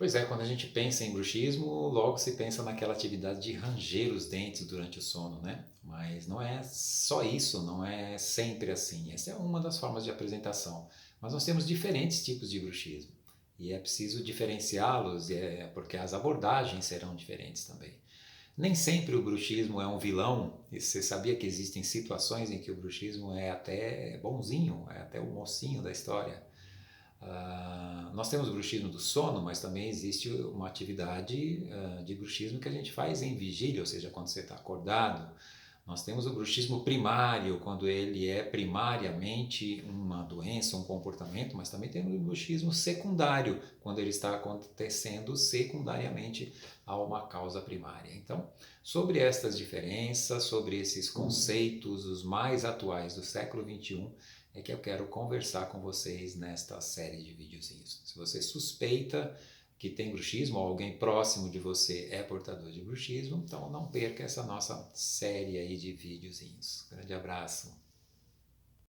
Pois é, quando a gente pensa em bruxismo, logo se pensa naquela atividade de ranger os dentes durante o sono, né? Mas não é só isso, não é sempre assim. Essa é uma das formas de apresentação. Mas nós temos diferentes tipos de bruxismo e é preciso diferenciá-los, porque as abordagens serão diferentes também. Nem sempre o bruxismo é um vilão, e você sabia que existem situações em que o bruxismo é até bonzinho, é até o mocinho da história. Nós temos o bruxismo do sono, mas também existe uma atividade de bruxismo que a gente faz em vigília, ou seja, quando você está acordado. Nós temos o bruxismo primário, quando ele é primariamente uma doença, um comportamento, mas também temos o bruxismo secundário, quando ele está acontecendo secundariamente a uma causa primária. Então, sobre estas diferenças, sobre esses conceitos, os mais atuais do século XXI, é que eu quero conversar com vocês nesta série de videozinhos. Se você suspeita que tem bruxismo ou alguém próximo de você é portador de bruxismo, então não perca essa nossa série aí de videozinhos. Grande abraço.